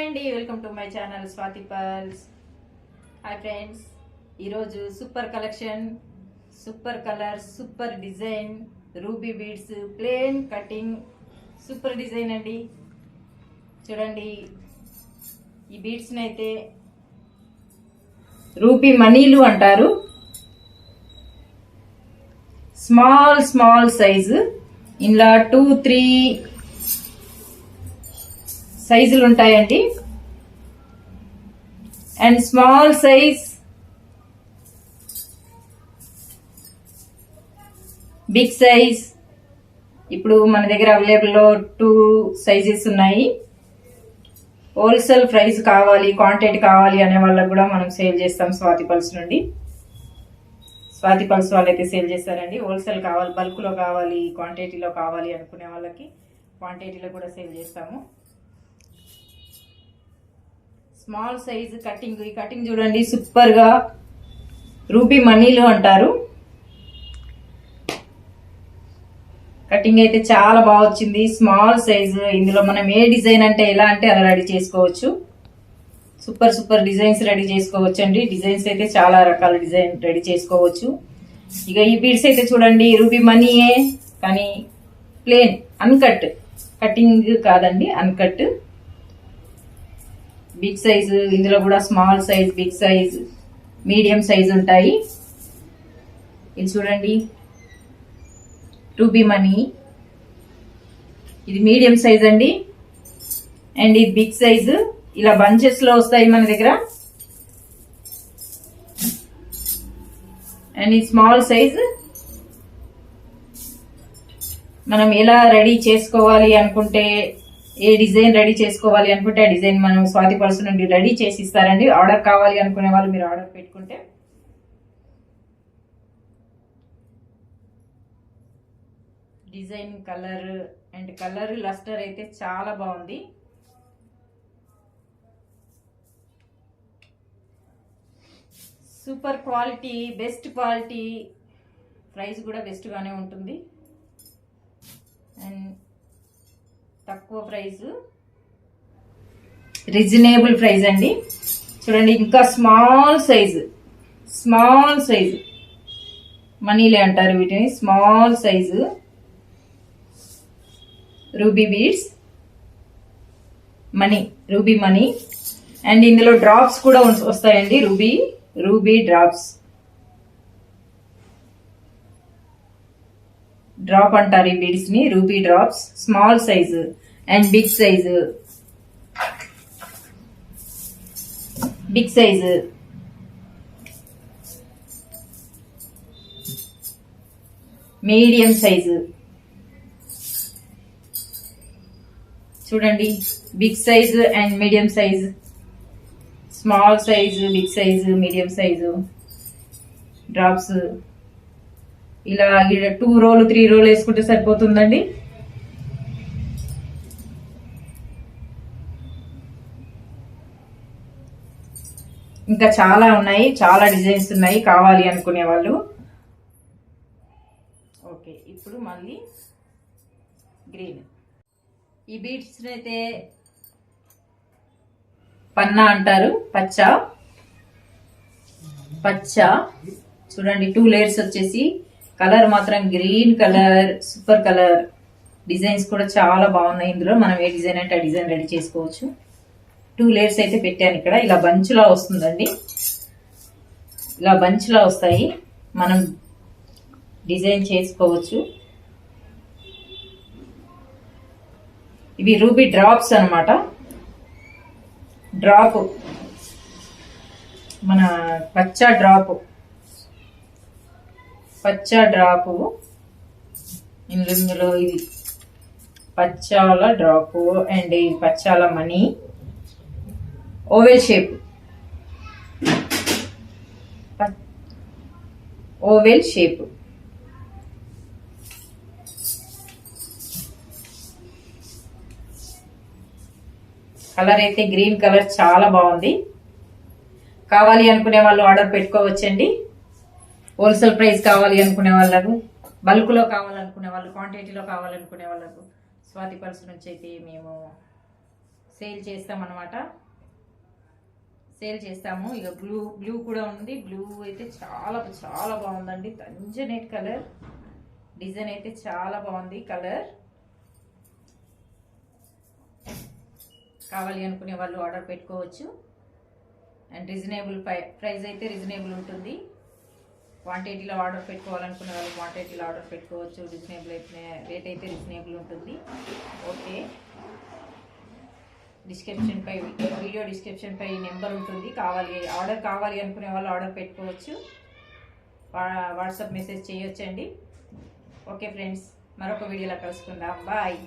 అండి, welcome to my channel Swathi pearls. Hi friends, ఈరోజు super collection, super colour, super design, ruby beads, plain cutting, super design అండి. చూడండి, ఈ బీడ్స్ని అయితే ruby మనీలు అంటారు. స్మాల్ స్మాల్ సైజు, ఇలా 2-3 సైజులు ఉంటాయండి. And small size, big size. ఇప్పుడు మన దగ్గర అవైలబుల్లో 2 సైజెస్ ఉన్నాయి. హోల్సేల్ ప్రైస్ కావాలి, క్వాంటిటీ కావాలి అనే వాళ్ళకు కూడా మనం సేల్ చేస్తాం. స్వాతి పల్స్ నుండి, స్వాతి పల్స్ వాళ్ళైతే సేల్ చేస్తారండి. హోల్సేల్ కావాలి, బల్క్ లో కావాలి, క్వాంటిటీలో కావాలి అనుకునే వాళ్ళకి క్వాంటిటీలో కూడా సేల్ చేస్తాము. స్మాల్ సైజ్ కటింగ్, ఈ కటింగ్ చూడండి, సూపర్ గా రూబీ మనీలు అంటారు. కటింగ్ అయితే చాలా బాగా వచ్చింది. స్మాల్ సైజ్, ఇందులో మనం ఏ డిజైన్ అంటే ఎలా అంటే అలా రెడీ చేసుకోవచ్చు. సూపర్ సూపర్ డిజైన్స్ రెడీ చేసుకోవచ్చు అండి. డిజైన్స్ అయితే చాలా రకాల డిజైన్ రెడీ చేసుకోవచ్చు. ఇక ఈ బీడ్స్ అయితే చూడండి, రూబీ మనీయే కానీ ప్లేన్, అన్కట్, కటింగ్ కాదండి, అన్కట్. బిగ్ సైజ్, ఇందులో కూడా small size, big size, medium size ఉంటాయి. ఇది చూడండి, రూబీ మనీ, ఇది మీడియం సైజ్ అండి. అండ్ ఇది బిగ్ సైజ్, ఇలా బంచెస్ లో వస్తాయి మన దగ్గర. అండ్ ఇది స్మాల్ సైజ్. మనం ఎలా రెడీ చేసుకోవాలి అనుకుంటే, ఏ డిజైన్ రెడీ చేసుకోవాలి అనుకుంటే ఆ డిజైన్ మనం స్వాతి పల్స్ నుండి రెడీ చేసి ఇస్తారండి. ఆర్డర్ కావాలి అనుకునే వాళ్ళు మీరు ఆర్డర్ పెట్టుకుంటే. Design, colour and colour lustre అయితే చాలా బాగుంది. Super quality, best quality, price కూడా బెస్ట్ గానే ఉంటుంది. అండ్ తక్కువ ప్రైస్, రీజనబుల్ ప్రైస్ అండి. చూడండి, ఇంకా స్మాల్ సైజు, స్మాల్ సైజు మనీలే అంటారు వీటిని. స్మాల్ సైజు రూబీ బీడ్స్, మనీ, రూబీ మనీ. అండ్ ఇందులో డ్రాప్స్ కూడా వస్తాయండి, రూబీ డ్రాప్స్. డ్రాప్ అంటారు ఈ బీడ్స్ ని, ruby drops. Small size and big size, big size, medium size. చూడండి, big size and medium size, small size, big size, medium size drops. ఇలా 2 రోలు 3 రోలు వేసుకుంటే సరిపోతుందండి. ఇంకా చాలా ఉన్నాయి, చాలా డిజైన్స్ ఉన్నాయి కావాలి అనుకునే వాళ్ళు. ఓకే, ఇప్పుడు మళ్ళీ గ్రీన్. ఈ బీడ్స్ అయితే పన్నా అంటారు, పచ్చ పచ్చ. చూడండి, 2 లేయర్స్ వచ్చేసి, కలర్ మాత్రం green colour, super colour. Designs కూడా చాలా బాగున్నాయి. ఇందులో మనం ఏ డిజైన్ అంటే ఆ డిజైన్ రెడీ చేసుకోవచ్చు. 2 లేయర్స్ అయితే పెట్టాను ఇక్కడ. ఇలా బంచ్లా వస్తుందండి, ఇలా బంచ్లా వస్తాయి, మనం డిజైన్ చేసుకోవచ్చు. ఇవి రూబీ డ్రాప్స్ అన్నమాట. డ్రాప్, మన పచ్చ డ్రాప్, పచ్చ డ్రాపు. ఇందులో ఇది పచ్చాల డ్రాపు అండ్ ఇది పచ్చాల మనీ. Oval shape, oval shape. Colour అయితే గ్రీన్ కలర్, చాలా బాగుంది. కావాలి అనుకునే వాళ్ళు ఆర్డర్ పెట్టుకోవచ్చండి. హోల్సేల్ ప్రైస్ కావాలి అనుకునే వాళ్ళకు, బల్క్ లో కావాలనుకునే వాళ్ళు, క్వాంటిటీలో కావాలనుకునే వాళ్ళకు స్వాతి పల్స్ నుంచి అయితే మేము సేల్ చేస్తాం అన్నమాట. సేల్ చేస్తాము. ఇక బ్లూ కూడా ఉంది. బ్లూ అయితే చాలా చాలా బాగుందండి. తంజనేట్ కలర్. డిజైన్ అయితే చాలా బాగుంది. కలర్ కావాలి అనుకునే వాళ్ళు ఆర్డర్ పెట్టుకోవచ్చు. అండ్ రీజనబుల్ ప్రైస్ అయితే రీజనబుల్ ఉంటుంది. క్వాంటిటీలో ఆర్డర్ పెట్టుకోవాలనుకునే వాళ్ళు క్వాంటిటీలో ఆర్డర్ పెట్టుకోవచ్చు. రీజనబుల్ అయితే రేట్ అయితే రీజనబుల్ ఉంటుంది. ఓకే, వీడియో డిస్క్రిప్షన్ పై నెంబర్ ఉంటుంది. ఆర్డర్ కావాలి అనుకునే వాళ్ళు ఆర్డర్ పెట్టుకోవచ్చు. వాట్సాప్ మెసేజ్ చేయొచ్చండి. ఓకే ఫ్రెండ్స్, మరొక వీడియోలో కలుసుకుందాం. బాయ్.